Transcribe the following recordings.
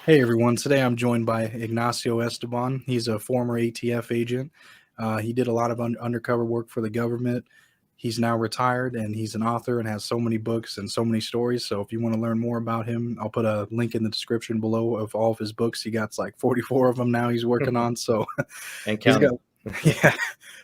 Hey everyone, today I'm joined by Ignacio Esteban. He's a former ATF agent. He did a lot of undercover work for the government. He's now retired and he's an author and has so many books and so many stories. So if you want to learn more about him, I'll put a link in the description below of all of his books. He got like 44 of them now he's working on. So And he's got, counting. yeah,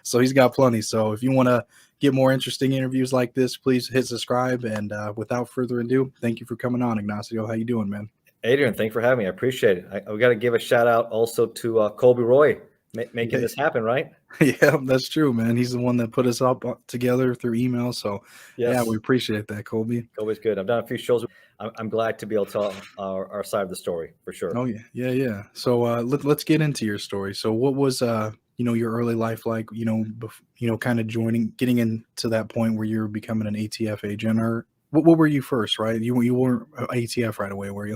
so he's got plenty. So if you want to get more interesting interviews like this, please hit subscribe. And without further ado, thank you for coming on, Ignacio. How you doing, man? Adrian, thanks for having me. I appreciate it. We got to give a shout out also to Colby Roy making Yeah, this happen, right? yeah, that's true, man. He's the one that put us up together through email. So, yeah, we Yes, appreciate that, Colby. Colby's good. I've done a few shows. I'm glad to be able to tell our side of the story for sure. Oh yeah, yeah, yeah. So let's get into your story. So what was your early life like? Kind of getting into that point where you're becoming an ATF agent, or what were you first? Right, you weren't ATF right away, were you?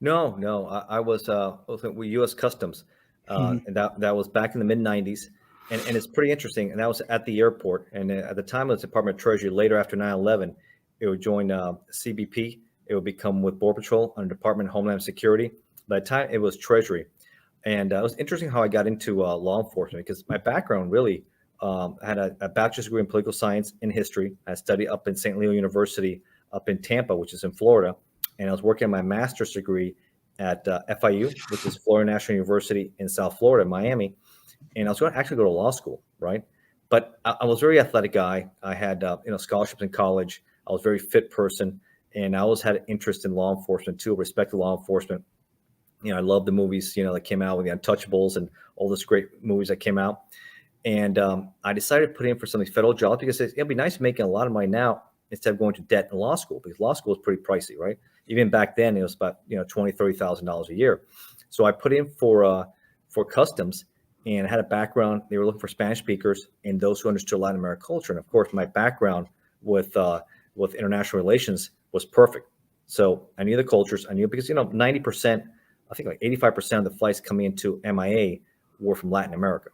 No, I was with U.S. Customs, Hmm. and that was back in the mid '90s, and it's pretty interesting. And that was at the airport, and at the time it was Department of Treasury. Later, after 9/11, it would join CBP. It would become with Border Patrol under Department of Homeland Security. By the time it was Treasury, and it was interesting how I got into law enforcement because my background really I had a bachelor's degree in political science and history. I studied up in St. Leo University up in Tampa, which is in Florida, and I was working on my master's degree at FIU, which is Florida National University in South Florida, Miami. And I was going to actually go to law school, right? But I was a very athletic guy. I had scholarships in college. I was a very fit person, and I always had an interest in law enforcement too. Respected law enforcement. I love the movies, that came out with the Untouchables and all those great movies that came out. And I decided to put in for some of these federal jobs because it'd be nice making a lot of money now instead of going to debt in law school, because law school is pretty pricey, right? Even back then, it was about $20,000-$30,000 a year. So I put in for customs and had a background. They were looking for Spanish speakers and those who understood Latin American culture. And of course, my background with international relations was perfect. So I knew the cultures. I knew because 90%, I think like 85% of the flights coming into MIA were from Latin America.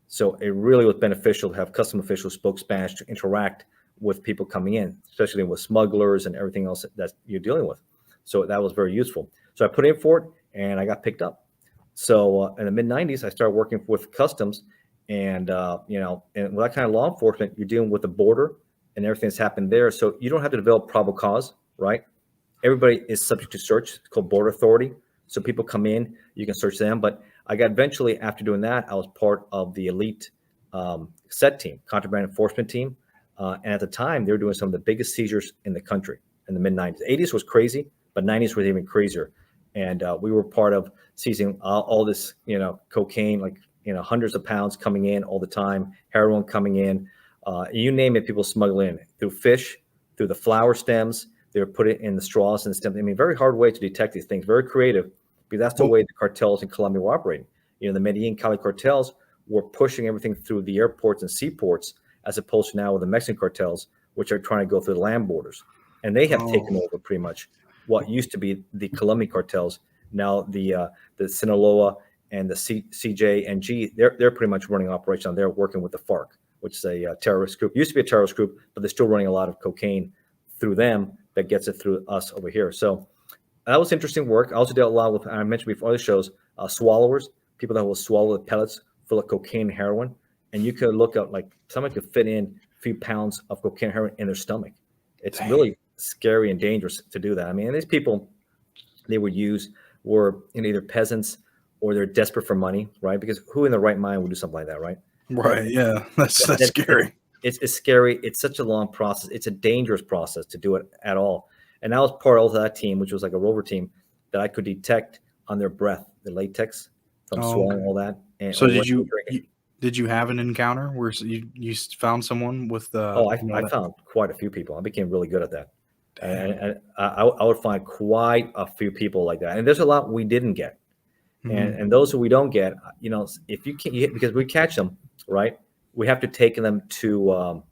So it really was beneficial to have custom officials who spoke Spanish to interact with people coming in, especially with smugglers and everything else that you're dealing with. So that was very useful. So I put in for it and I got picked up. So in the mid 90s, I started working with customs and, and with that kind of law enforcement, you're dealing with the border and everything that's happened there. So you don't have to develop probable cause, right? Everybody is subject to search. It's called border authority. So people come in, you can search them. But I got eventually, after doing that, I was part of the elite SET team, contraband enforcement team. And at the time, they were doing some of the biggest seizures in the country in the mid 90s. 80s was crazy, but 90s was even crazier. And we were part of seizing all this, cocaine, like, hundreds of pounds coming in all the time, heroin coming in. You name it, people smuggle in through fish, through the flower stems. They would put it in the straws and stems. I mean, very hard way to detect these things, very creative, because that's the Well, way the cartels in Colombia were operating. The Medellin Cali cartels were pushing everything through the airports and seaports, as opposed to now with the Mexican cartels, which are trying to go through the land borders. And they have taken oh, over pretty much what used to be the Colombian cartels. Now the Sinaloa and the CJNG, they're pretty much running operation. They're working with the FARC, which is a terrorist group. Used to be a terrorist group, but they're still running a lot of cocaine through them that gets it through us over here. So that was interesting work. I also dealt a lot with, I mentioned before other shows, swallowers, people that will swallow the pellets full of cocaine and heroin. And you could look at like someone could fit in a few pounds of cocaine and heroin in their stomach. It's dang. really scary and dangerous to do that. I mean, these people they would use were either peasants or they're desperate for money, right? Because who in the right mind would do something like that, right? But Right, yeah, that's that scary. it's scary. It's such a long process. It's a dangerous process to do it at all. And I was part of that team, which was like a rover team that I could detect on their breath, the latex from Oh, swallowing okay. all that, and So or what they're drinking. did you have an encounter where you found someone with Oh, I that? found quite a few people. I became really good at that, and, Dang. and I would find quite a few people like that. And there's a lot we didn't get, Hmm. and those who we don't get, if you can't, because we catch them, right? We have to take them to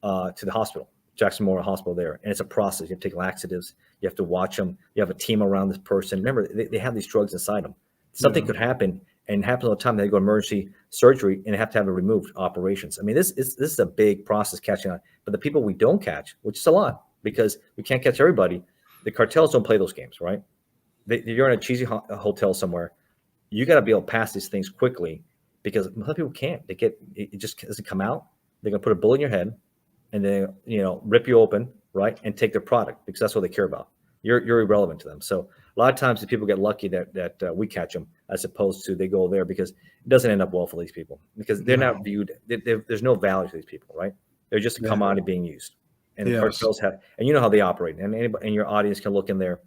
the hospital, Jackson Memorial Hospital there. And it's a process. You have to take laxatives. You have to watch them. You have a team around this person. Remember, they have these drugs inside them. Something Yeah. could happen, and it happens all the time. They go to emergency surgery and they have to have it removed, operations. I mean, this is a big process catching on. But the people we don't catch, which is a lot, because we can't catch everybody, the cartels don't play those games, right? You're in a cheesy hotel somewhere. You got to be able to pass these things quickly because most people can't. It just doesn't come out. They're gonna put a bullet in your head, and then rip you open, right, and take their product because that's what they care about. You're irrelevant to them. So a lot of times the people get lucky that we catch them as opposed to they go there because it doesn't end up well for these people because they're not viewed. There's no value to these people, right? They're just a commodity being used, and the cartels have, and you know how they operate. And anybody in your audience can look in there.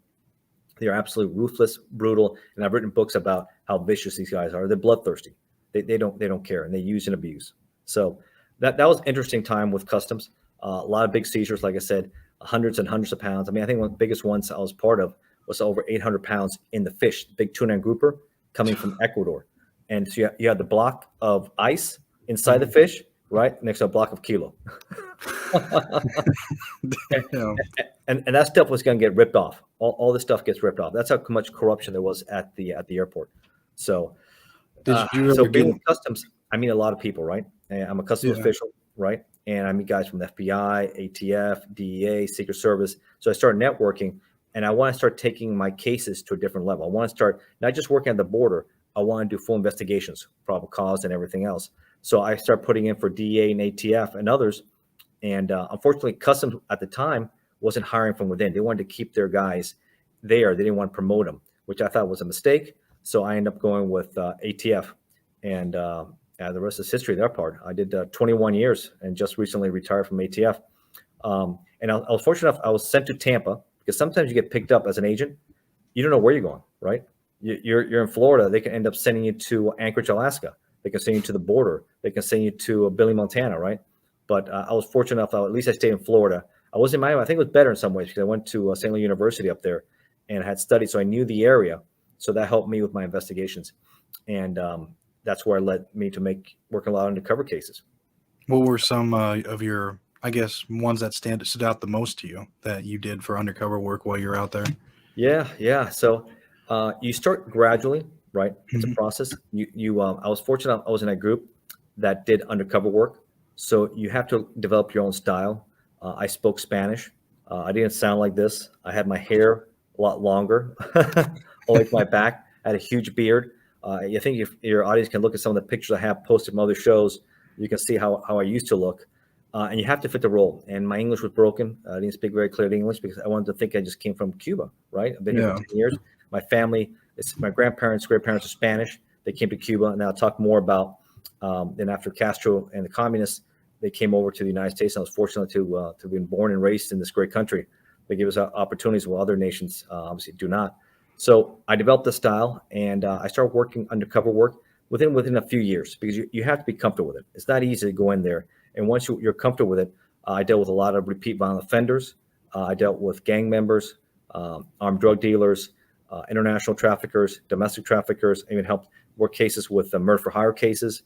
They're absolutely ruthless, brutal, and I've written books about how vicious these guys are. They're bloodthirsty. They don't care, and they use and abuse. So that was an interesting time with customs. A lot of big seizures, like I said, hundreds and hundreds of pounds. I mean, I think one of the biggest ones I was part of was over 800 pounds in the fish, big tuna and grouper coming from Ecuador. And so you had the block of ice inside the fish, right, next to a block of kilo. and that stuff was going to get ripped off. All this stuff gets ripped off. That's how much corruption there was at the airport. So, being with customs, I meet a lot of people, right? And I'm a customs official, right? And I meet guys from the FBI, ATF, DEA, Secret Service. So I started networking, and I want to start taking my cases to a different level. I want to start not just working at the border. I want to do full investigations, probable cause, and everything else. So I start putting in for DEA and ATF and others. And unfortunately, customs at the time wasn't hiring from within. They wanted to keep their guys there. They didn't want to promote them, which I thought was a mistake. So I ended up going with ATF, and the rest is history. Their part. I did 21 years and just recently retired from ATF. And I was fortunate enough. I was sent to Tampa because sometimes you get picked up as an agent. You don't know where you're going, right? You're in Florida. They can end up sending you to Anchorage, Alaska. They can send you to the border. They can send you to Billy, Montana, right? But I was fortunate enough. At least I stayed in Florida. I was in Miami. I think it was better in some ways because I went to St. Louis University up there and had studied, so I knew the area. So that helped me with my investigations, and that's where it led me to working a lot of undercover cases. What were some of your, I guess, ones that stood out the most to you that you did for undercover work while you're out there? Yeah. So you start gradually, right? It's a process. I was fortunate. I was in a group that did undercover work. So you have to develop your own style. I spoke Spanish. I didn't sound like this. I had my hair a lot longer, all like my back. I had a huge beard. I think if your audience can look at some of the pictures I have posted from other shows, you can see how I used to look. And you have to fit the role. And my English was broken. I didn't speak very clearly English because I wanted to think I just came from Cuba, right? I've been here for 10 years. My family, my grandparents, great-parents are Spanish. They came to Cuba, and I'll talk more about. Then after Castro and the communists, they came over to the United States. And I was fortunate to have been born and raised in this great country. They give us opportunities while other nations obviously do not. So I developed the style, and I started working undercover work within a few years because you have to be comfortable with it. It's not easy to go in there. And once you're comfortable with it, I dealt with a lot of repeat violent offenders. I dealt with gang members, armed drug dealers, international traffickers, domestic traffickers. I even helped work cases with murder for hire cases,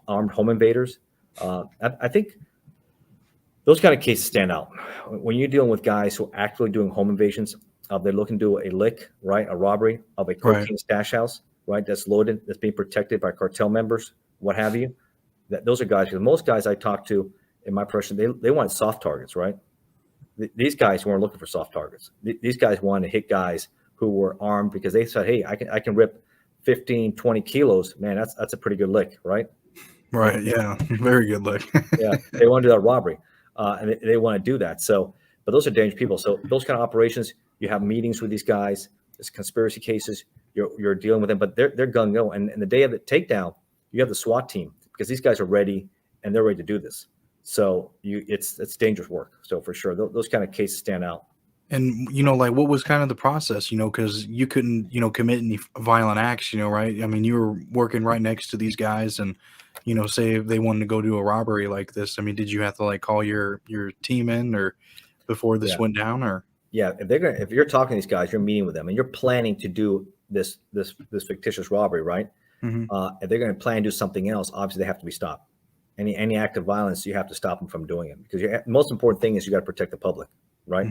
armed home invaders. I think those kind of cases stand out. When you're dealing with guys who are actually doing home invasions, they're looking to do a lick, right, a robbery of a cocaine stash house, right, that's loaded, that's being protected by cartel members, what have you. Those are guys, because most guys I talk to in my profession, they want soft targets, right? These guys weren't looking for soft targets. These guys wanted to hit guys who were armed because they said, hey, I can rip 15, 20 kilos. Man, that's a pretty good lick, right? Right, yeah. Very good lick. Yeah, they want to do that robbery, and they want to do that. So, but those are dangerous people. So those kind of operations, you have meetings with these guys. There's conspiracy cases. You're dealing with them, but they're gung-ho. And the day of the takedown, you have the SWAT team because these guys are ready and they're ready to do this. So it's dangerous work. So for sure, those kind of cases stand out. And, like what was kind of the process, because you couldn't, commit any violent acts, right? I mean, you were working right next to these guys and, say if they wanted to go do a robbery like this, I mean, did you have to like call your team in or before this went down or? Yeah. If you're talking to these guys, you're meeting with them and you're planning to do this fictitious robbery, right? If they're going to plan to do something else, obviously they have to be stopped. Any act of violence, you have to stop them from doing it because the most important thing is you got to protect the public, right?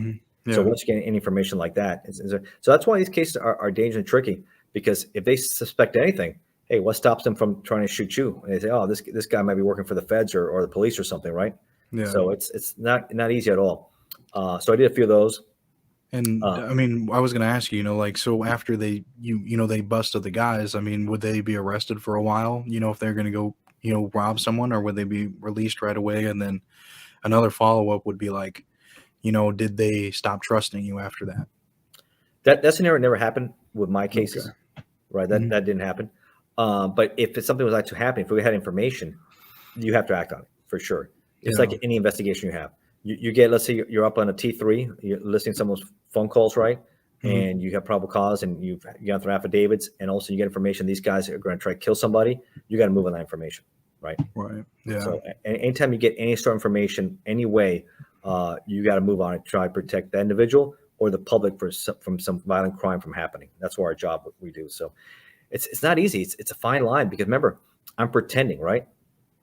Yeah. So once you get any information like that, so that's why these cases are dangerous and tricky because if they suspect anything, hey, what stops them from trying to shoot you? And they say, oh, this guy might be working for the feds or the police or something, right? Yeah. So it's not easy at all. So I did a few of those. And Uh, I mean, I was going to ask you, like, so after they busted the guys, I mean, would they be arrested for a while, if they're going to go, rob someone, or would they be released right away? And then another follow up would be like, did they stop trusting you after that? that scenario never happened with my Okay. cases, right? That Mhm. that didn't happen. But if it's something was actually happening, if we had information, you have to act on it for sure. It's like Yeah. any investigation you have. You get, let's say you're up on a T3, you're listening to someone's phone calls, right? Mhm. And you have probable cause, and you got through affidavits, and also you get information these guys are going to try to kill somebody. You got to move on that information, right? Right. Yeah. So anytime you get any sort of information, any way, you got to move on it, try to protect the individual or the public from some violent crime from happening. That's what our job we do. So it's not easy. It's a fine line because remember, I'm pretending, right?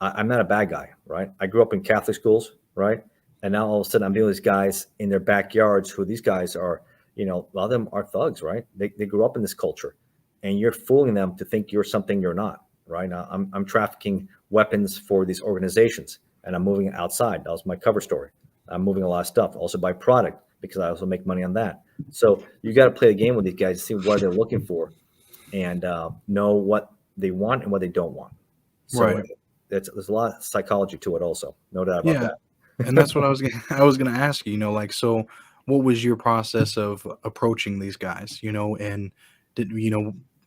I'm not a bad guy, right? I grew up in Catholic schools, right? And now all of a sudden I'm dealing with these guys in their backyards who these guys are, a lot of them are thugs, right? They grew up in this culture and you're fooling them to think you're something you're not, right? Now I'm trafficking weapons for these organizations and I'm moving outside. That was my cover story. I'm moving a lot of stuff, also by product because I also make money on that. So you got to play the game with these guys to see what they're looking for and know what they want and what they don't want. So Right. there's a lot of psychology to it also, no doubt about Yeah. that. And that's what I was gonna I was gonna ask you, like, so what was your process of approaching these guys, and did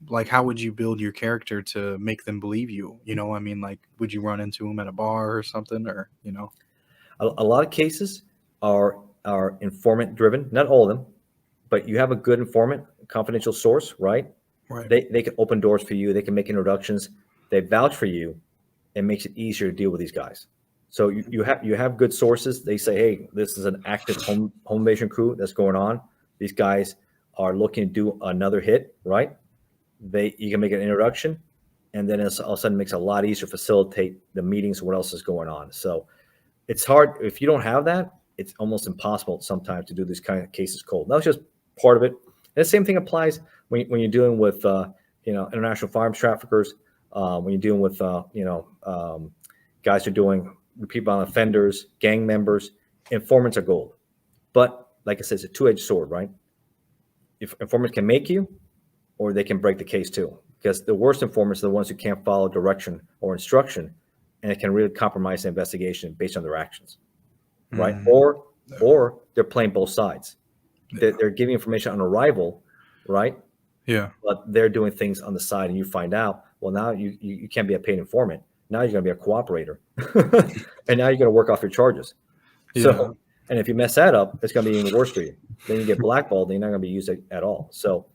like how would you build your character to make them believe you? I mean, like, would you run into them at a bar or something, or A lot of cases are informant driven, not all of them, but you have a good informant, confidential source, right? Right. They can open doors for you, they can make introductions, they vouch for you. It makes it easier to deal with these guys. So you have good sources. They say, hey, this is an active home invasion crew that's going on. These guys are looking to do another hit, right? You can make an introduction, and then it's all of a sudden makes it a lot easier to facilitate the meetings. What else is going on? So it's hard if you don't have that. It's almost impossible sometimes to do these kind of cases cold. That's just part of it. And the same thing applies when you're dealing with international firearms traffickers. When you're dealing with guys who are doing repeat violent offenders, gang members, informants are gold. But like I said, it's a two-edged sword, right? If informants can make you, or they can break the case too. Because the worst informants are the ones who can't follow direction or instruction, and it can really compromise the investigation based on their actions, right? Mhm. Or they're playing both sides. Yeah. They're giving information on arrival, right? Yeah. But they're doing things on the side, and you find out. Well, now you can't be a paid informant. Now you're going to be a cooperator, and now you're going to work off your charges. Yeah. So, and if you mess that up, it's going to be even worse for you. Then you get blackballed, and you're not going to be used at all. So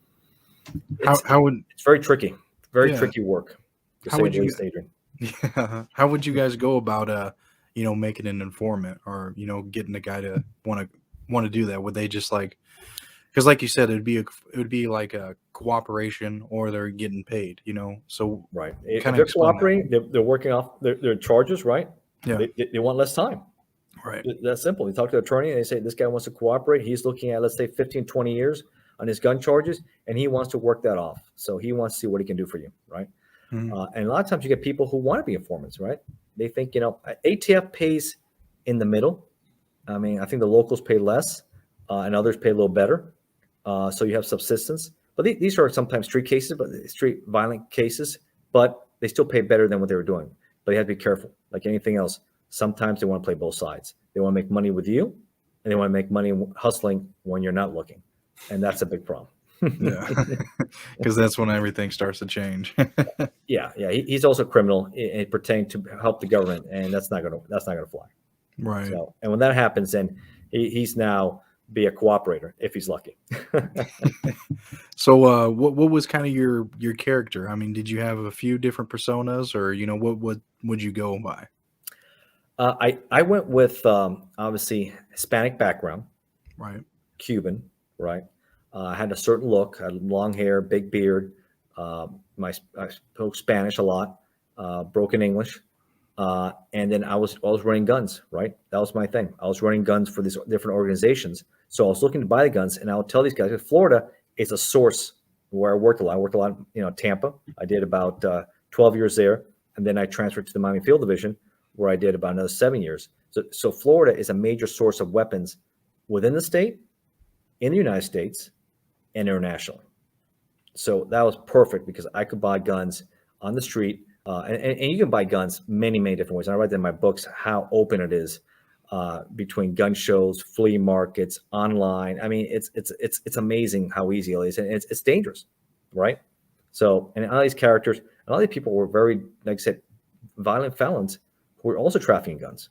How it's how would it's very yeah, tricky work, to how say would the you least, Adrian. yeah, how would you guys go about making an informant, or getting a guy to want to do that? Would they just like, because like you said, it would be like a cooperation, or they're getting paid, so Right. If kind of they're explain that. cooperating, they're working off their charges, right? Yeah. They want less time. Right. That's simple. You talk to the attorney and they say, this guy wants to cooperate. He's looking at, let's say, 15, 20 years on his gun charges, and he wants to work that off. So he wants to see what he can do for you, right? Mhm. And a lot of times you get people who want to be informants, right? They think, ATF pays in the middle. I mean, I think the locals pay less, and others pay a little better. So you have subsistence. But these are sometimes street violent cases, but they still pay better than what they were doing. But you have to be careful. Like anything else, sometimes they want to play both sides. They want to make money with you, and they want to make money hustling when you're not looking. And that's a big problem. Yeah. Because that's when everything starts to change. Yeah, yeah. He's also a criminal and pretending to help the government, and that's not gonna fly. Right. So, and when that happens, then he's now be a cooperator if he's lucky. So, what was kind of your character? I mean, did you have a few different personas, or what would you go by? I went with obviously Hispanic background, Right. Cuban, right? I had a certain look, I had long hair, big beard. I spoke Spanish a lot, broken English, and then I was running guns, right? That was my thing. I was running guns for these different organizations, so I was looking to buy the guns, and I would tell these guys, Florida is a source where I worked a lot. I worked a lot, Tampa. I did about 12 years there, and then I transferred to the Miami Field Division, where I did about another 7 years. So Florida is a major source of weapons within the state in the United States and internationally. So that was perfect because I could buy guns on the street, and you can buy guns many different ways. And I write that in my books how open it is between gun shows, flea markets, online. I mean, it's amazing how easy it is, and it's dangerous, right? So, and all these characters, and all these people were very, like I said, violent felons who were also trafficking guns.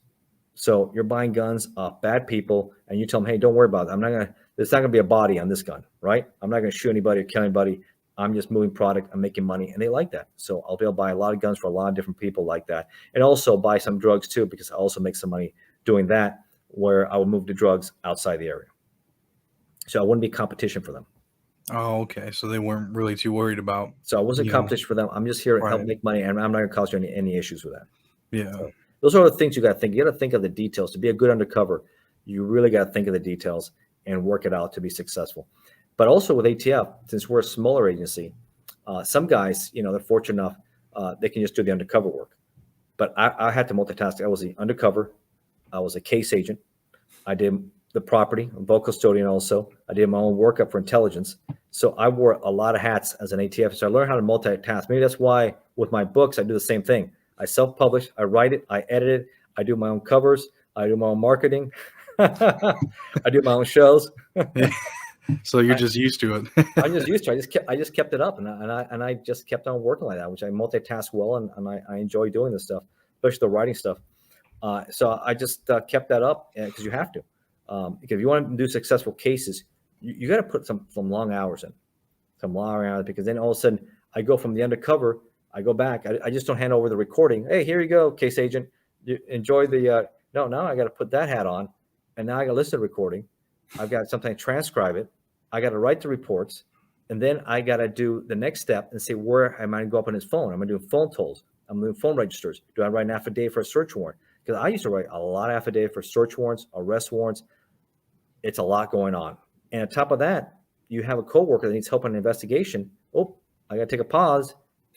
So you're buying guns off bad people, and you tell them, "Hey, don't worry about it. There's not gonna be a body on this gun, right? I'm not gonna shoot anybody or kill anybody. I'm just moving product. I'm making money," and they like that. So I'll be able to buy a lot of guns for a lot of different people like that, and also buy some drugs too, because I also make some money doing that, where I would move the drugs outside the area. So I wouldn't be competition for them. Oh, okay. So they weren't really too worried about, So I wasn't you know, competition for them. I'm just here to help right. make money, and I'm not gonna cause you any issues with that. Yeah. So those are the things you got to think. You got to think of the details. To be a good undercover, you really got to think of the details and work it out to be successful. But also with ATF, since we're a smaller agency, some guys, they're fortunate enough, they can just do the undercover work. But I had to multitask. I was the undercover. I was a case agent. I did the property, vault custodian also. I did my own workup for intelligence. So I wore a lot of hats as an ATF. So I learned how to multitask. Maybe that's why with my books, I do the same thing. I self-publish, I write it, I edit it, I do my own covers, I do my own marketing, I do my own shows. So you're just used to it. I'm just used to it. I just kept it up, and I just kept on working like that, which I multitask well, and I enjoy doing this stuff, especially the writing stuff. So I just kept that up because you have to. Because if you want to do successful cases, you got to put some long hours in, because then all of a sudden I go from the undercover. I go back. I just don't hand over the recording. Hey, here you go, case agent. You enjoy the. No, now I got to put that hat on, and now I got to listen to the recording. I've got something to transcribe it. I got to write the reports, and then I got to do the next step and say where am I going to go up on his phone? Am I doing phone tolls? I'm doing phone registers. Do I write an affidavit for a search warrant? Because I used to write a lot of affidavit for search warrants, arrest warrants. It's a lot going on, and on top of that, you have a coworker that needs help on an investigation. Oh, I got to take a pause.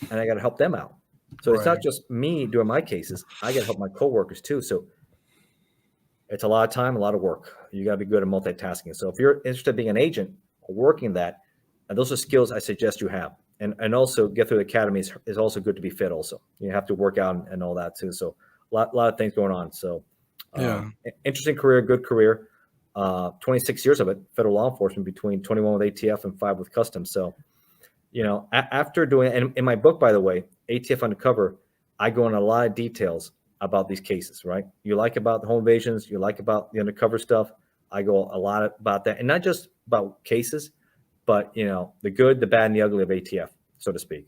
And I got to help them out. So it's not just me doing my cases. I got to help my coworkers too. So it's a lot of time, a lot of work. You got to be good at multitasking. So if you're interested in being an agent or working that, and those are skills I suggest you have. And also get through the academy is also good to be fit also. You have to work out and all that too. So a lot of things going on. So interesting career, good career. 26 years of it, federal law enforcement, between 21 with ATF and 5 with customs. So after doing, and in my book, by the way, ATF Undercover, I go into a lot of details about these cases, right? You like about the home invasions, you like about the undercover stuff. I go a lot about that, and not just about cases, but the good, the bad, and the ugly of ATF, so to speak.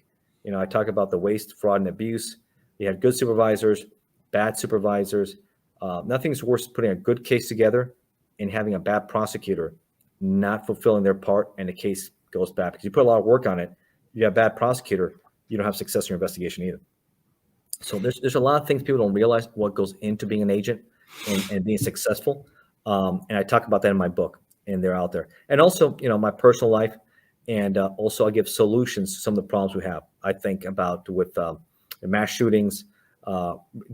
I talk about the waste, fraud, and abuse. You have good supervisors, bad supervisors. Nothing's worse than putting a good case together and having a bad prosecutor not fulfilling their part, and the case goes bad because you put a lot of work on it. You have a bad prosecutor, you don't have success in your investigation either. So there's a lot of things people don't realize what goes into being an agent and being successful. And I talk about that in my book, and they're out there. And also, my personal life, and also I give solutions to some of the problems we have. I think about with mass shootings,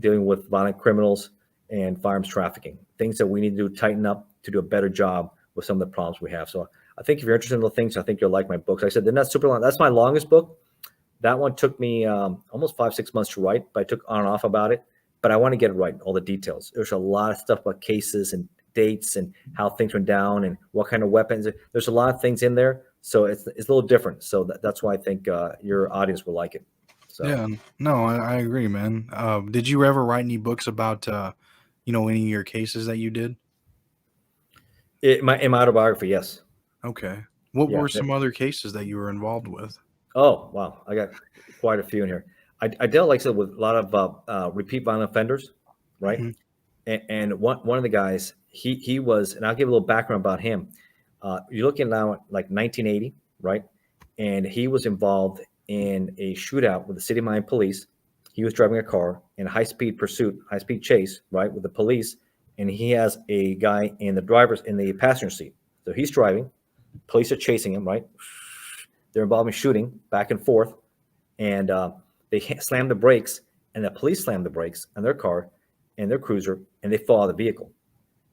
dealing with violent criminals, and firearms trafficking, things that we need to tighten up to do a better job with some of the problems we have. So I think if you're interested in those things, I think you'll like my books. Like I said, they're not super long. That's my longest book. That one took me almost 5-6 months to write, but I took on and off about it. But I want to get it right, all the details. There's a lot of stuff about cases and dates and how things went down and what kind of weapons. There's a lot of things in there. So it's a little different. So that's why I think your audience will like it. So. Yeah, no, I agree, man. Did you ever write any books about, any of your cases that you did? In my autobiography, yes. Okay. What were some other cases that you were involved with? Oh, wow. I got quite a few in here. I dealt, like I said, with a lot of repeat violent offenders, right? Mm-hmm. And one of the guys, he was, and I'll give a little background about him. You're looking now at like 1980, right? And he was involved in a shootout with the City of Miami police. He was driving a car in a high-speed pursuit, high-speed chase, right, with the police. And he has a guy in the passenger seat. So he's driving. Police are chasing him, right? They're involved in shooting back and forth. And they slam the brakes, and the police slam the brakes on their car and their cruiser, and they fall out of the vehicle.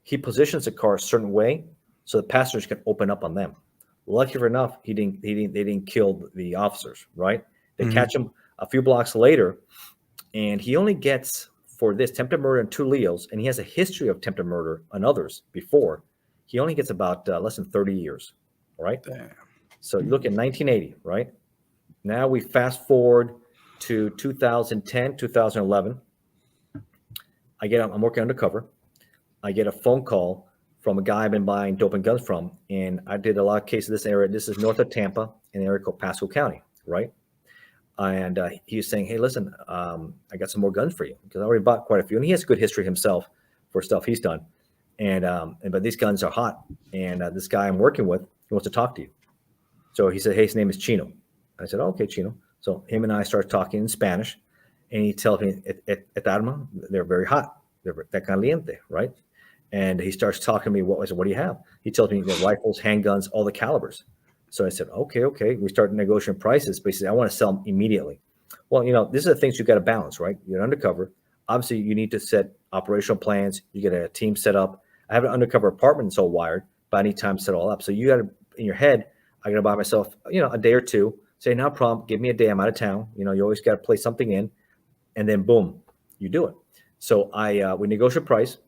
He positions the car a certain way so the passengers can open up on them. Lucky for enough, they didn't kill the officers, right? They catch him a few blocks later, and he only gets for this attempted murder and 2 Leos, and he has a history of attempted murder on others before. He only gets about less than 30 years, all right? Damn. So you look at 1980, right? Now we fast forward to 2010, 2011. I'm working undercover. I get a phone call from a guy I've been buying dope and guns from, and I did a lot of cases in this area. This is north of Tampa in an area called Pasco County, right? And he was saying, "Hey, listen, I got some more guns for you because I already bought quite a few." And he has a good history himself for stuff he's done. But these guns are hot, and this guy I'm working with, he wants to talk to you. So he said, "Hey, his name is Chino." I said, "Oh, okay, Chino." So him and I start talking in Spanish, and he tells me, "Et arma, they're very hot. They're caliente, right?" And he starts talking to me. What do you have? He tells me the rifles, handguns, all the calibers. So I said, okay. We start negotiating prices, but he said, I want to sell them immediately. Well, these are the things you got to balance, right? You're undercover. Obviously, you need to set operational plans. You get a team set up. I have an undercover apartment that's all wired, but I need time to set it all up. So you got to, in your head, I got to buy myself, a day or two. Say, no problem. Give me a day. I'm out of town. You always got to play something in, and then boom, you do it. So we negotiate price,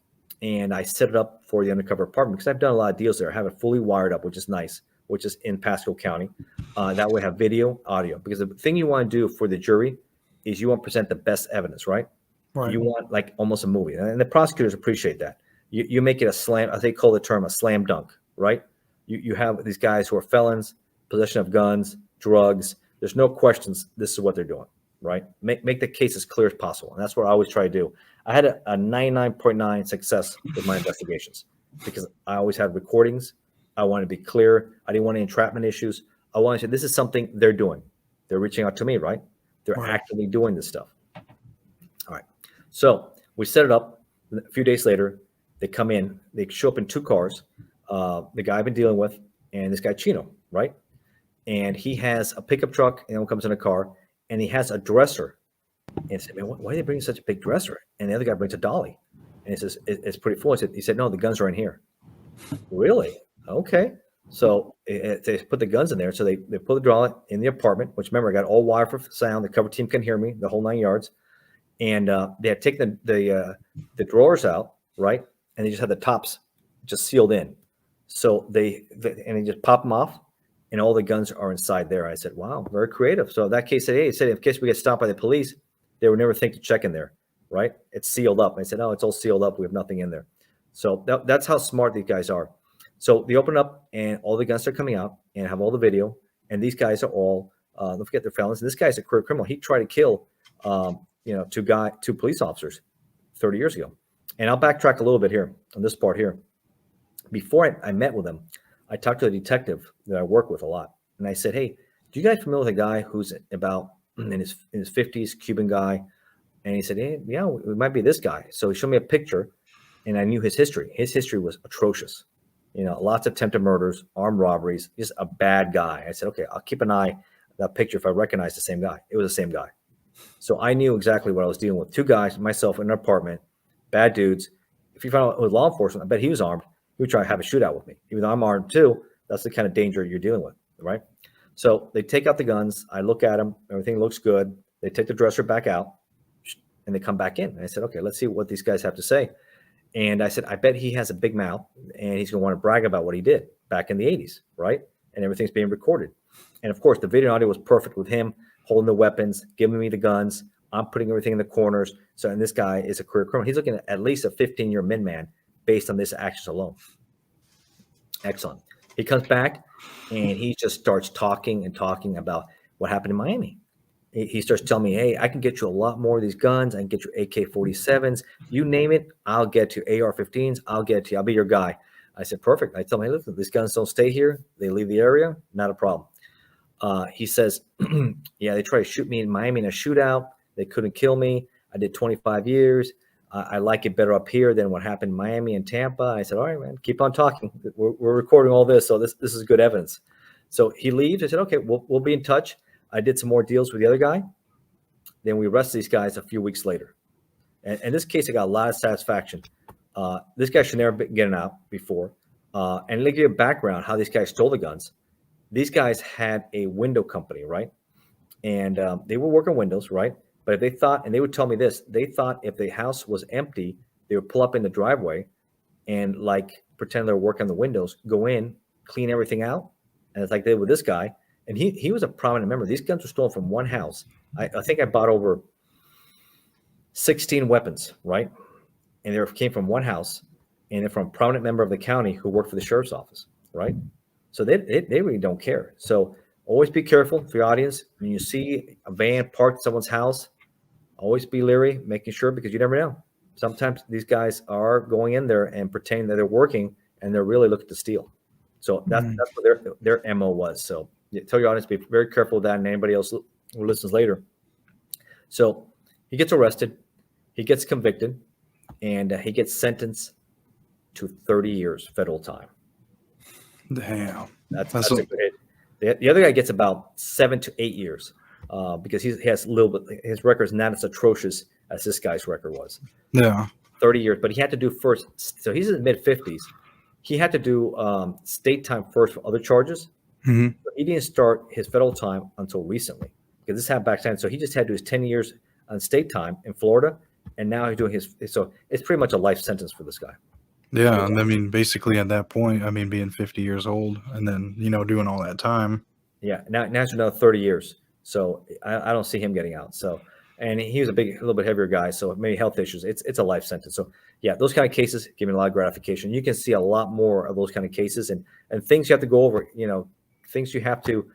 and I set it up for the undercover apartment because I've done a lot of deals there. I have it fully wired up, which is nice, which is in Pasco County. That way I have video, audio, because the thing you want to do for the jury is you want to present the best evidence, right? Right. You want like almost a movie. And the prosecutors appreciate that. You make it a slam, as they call the term, a slam dunk, right? You have these guys who are felons, possession of guns, drugs. There's no questions. This is what they're doing, right? Make the case as clear as possible. And that's what I always try to do. I had a 99.9 success with my investigations because I always had recordings. I wanted to be clear. I didn't want any entrapment issues. I wanted to say, this is something they're doing. They're reaching out to me, right? They're Right. actively doing this stuff. All right. So we set it up. A few days later, they come in. They show up in 2 cars. The guy I've been dealing with and this guy, Chino, right? And he has a pickup truck and one comes in a car, and he has a dresser. And I said, man, why are they bringing such a big dresser? And the other guy brings a dolly. And he says, it's pretty full. He said, no, the guns are in here. Really? Okay. So they put the guns in there. So they put the dolly in the apartment, which remember, I got all wire for sound. The cover team can hear me, the whole 9 yards. And they had taken the drawers out, right? And they just had the tops just sealed in. So they just pop them off, and all the guns are inside there. I said, wow, very creative. So in that case, it said in case we get stopped by the police, they would never think to check in there, right? It's sealed up. I said, oh, it's all sealed up. We have nothing in there. So that's how smart these guys are. So they open up, and all the guns are coming out and have all the video. And these guys are all, don't forget, they're felons. And this guy's a career criminal. He tried to kill, 2 police officers 30 years ago. And I'll backtrack a little bit here on this part here. Before I met with him, I talked to a detective that I work with a lot. And I said, hey, do you guys familiar with a guy who's about in his 50s, Cuban guy? And he said, hey, yeah, it might be this guy. So he showed me a picture, and I knew his history. His history was atrocious. Lots of attempted murders, armed robberies, just a bad guy. I said, okay, I'll keep an eye on that picture if I recognize the same guy. It was the same guy. So I knew exactly what I was dealing with. 2 guys, myself in an apartment, bad dudes. If you found out it was law enforcement, I bet he was armed. He would try to have a shootout with me. Even though I'm armed too, that's the kind of danger you're dealing with, right? So they take out the guns. I look at them. Everything looks good. They take the dresser back out, and they come back in. And I said, okay, let's see what these guys have to say. And I said, I bet he has a big mouth, and he's going to want to brag about what he did back in the 80s, right? And everything's being recorded. And of course, the video and audio was perfect with him holding the weapons, giving me the guns. I'm putting everything in the corners. So, and this guy is a career criminal. He's looking at least a 15-year min man based on this actions alone. Excellent. He comes back, and he just starts talking about what happened in Miami. He starts telling me, hey, I can get you a lot more of these guns. I can get you AK-47s. You name it, I'll get you AR-15s. I'll get you. I'll be your guy. I said, perfect. I tell him, hey, listen, these guns don't stay here. They leave the area. Not a problem. He says, yeah, they tried to shoot me in Miami in a shootout. They couldn't kill me. I did 25 years. I like it better up here than what happened in Miami and Tampa. I said, all right, man, keep on talking. We're recording all this, so this is good evidence. So he leaves. I said, okay, we'll be in touch. I did some more deals with the other guy. Then we arrested these guys a few weeks later. And in this case, I got a lot of satisfaction. This guy should never been getting out before. And let me give you a background how these guys stole the guns. These guys had a window company, right? And they were working windows, right? But if they thought, and they would tell me this, they thought if the house was empty, they would pull up in the driveway and like pretend they're working on the windows, go in, clean everything out. And it's like they did with this guy. And he was a prominent member. These guns were stolen from one house. I think I bought over 16 weapons, right? And they came from one house, and they're from a prominent member of the county who worked for the sheriff's office, right? So they really don't care. So always be careful for your audience. When you see a van parked at someone's house, always be leery, making sure, because you never know. Sometimes these guys are going in there and pretending that they're working, and they're really looking to steal. So that's what their MO was. So tell your audience, be very careful with that, and anybody else who listens later. So he gets arrested, he gets convicted, and he gets sentenced to 30 years federal time. Damn. That's a good hit. The other guy gets about 7 to 8 years because he has a little bit. His record is not as atrocious as this guy's record was. Yeah. 30 years, but he had to do first. So he's in his mid 50s. He had to do state time first for other charges. Mm-hmm. But he didn't start his federal time until recently because this happened back then. So he just had to do his 10 years on state time in Florida, and now he's doing his. So it's pretty much a life sentence for this guy. Yeah, and I mean, basically at that point, I mean, being 50 years old and then, doing all that time. Yeah, now it's another 30 years. So I don't see him getting out. So, and he was a little bit heavier guy, so maybe health issues. It's a life sentence. So yeah, those kind of cases give me a lot of gratification. You can see a lot more of those kind of cases and things you have to go over. Things you have to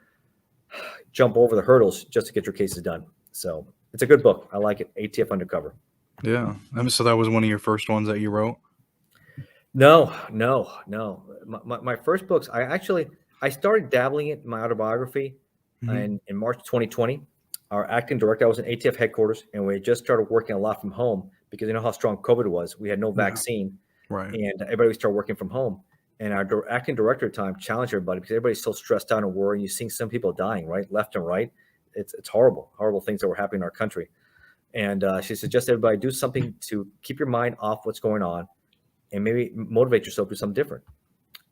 jump over the hurdles just to get your cases done. So it's a good book. I like it. ATF Undercover. Yeah. I mean, so that was one of your first ones that you wrote? No. My first books, I started dabbling in my autobiography in March 2020. Our acting director, I was in ATF headquarters, and we just started working a lot from home because you know how strong COVID was. We had no vaccine, right? And everybody started working from home. And our acting director at the time challenged everybody because everybody's so stressed out and worried. You're seeing some people dying, right, left and right. It's horrible things that were happening in our country. And she suggested everybody do something to keep your mind off what's going on, and maybe motivate yourself to do something different.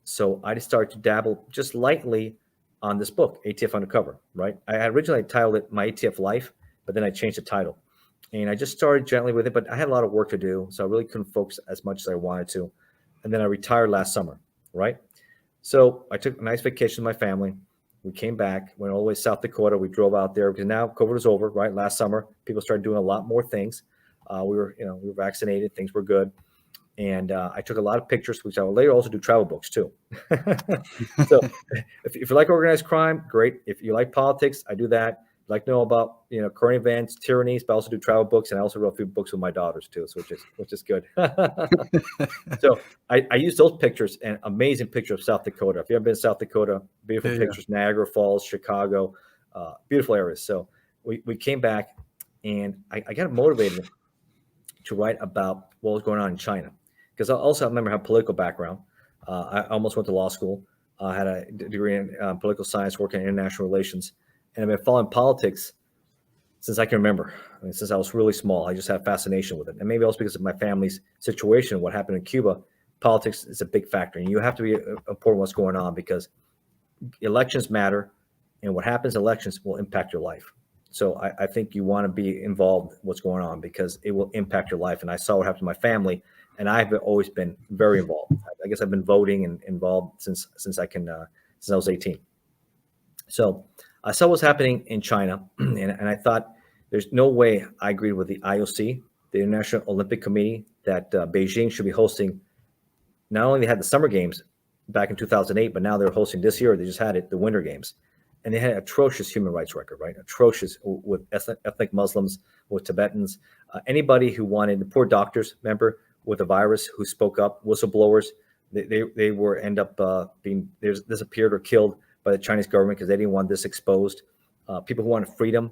So I just started to dabble just lightly on this book, ATF Undercover, right? I originally titled it My ATF Life, but then I changed the title. And I just started gently with it, but I had a lot of work to do, so I really couldn't focus as much as I wanted to. And then I retired last summer, right? So I took a nice vacation with my family. We came back, went all the way to South Dakota. We drove out there because now COVID was over, right? Last summer, people started doing a lot more things. We were vaccinated, things were good. And I took a lot of pictures, which I will later also do travel books too. So if you like organized crime, great. If you like politics, I do that. If you like to know about current events, tyrannies, but I also do travel books, and I also wrote a few books with my daughters too, so which is good. So I use those pictures, and amazing picture of South Dakota. If you ever been to South Dakota, beautiful pictures, Niagara Falls, Chicago, beautiful areas. So we came back, and I got motivated to write about what was going on in China. Because I also remember I have a political background. I almost went to law school. I had a degree in political science, working in international relations. And I've been following politics since I can remember. I mean, since I was really small, I just have fascination with it. And maybe also because of my family's situation, what happened in Cuba, politics is a big factor. And you have to be important what's going on because elections matter. And what happens in elections will impact your life. So I think you want to be involved in what's going on because it will impact your life. And I saw what happened to my family. And I've always been very involved. I guess I've been voting and involved since I was 18. So I saw what's happening in China, and I thought there's no way I agreed with the IOC, the International Olympic Committee, that Beijing should be hosting. Not only they had the Summer Games back in 2008, but now they're hosting this year. They just had it, the Winter Games, and they had an atrocious human rights record, right? Atrocious with ethnic Muslims, with Tibetans, anybody who wanted, the poor doctors, remember, with the virus who spoke up, whistleblowers, they were end up being disappeared or killed by the Chinese government because they didn't want this exposed. People who wanted freedom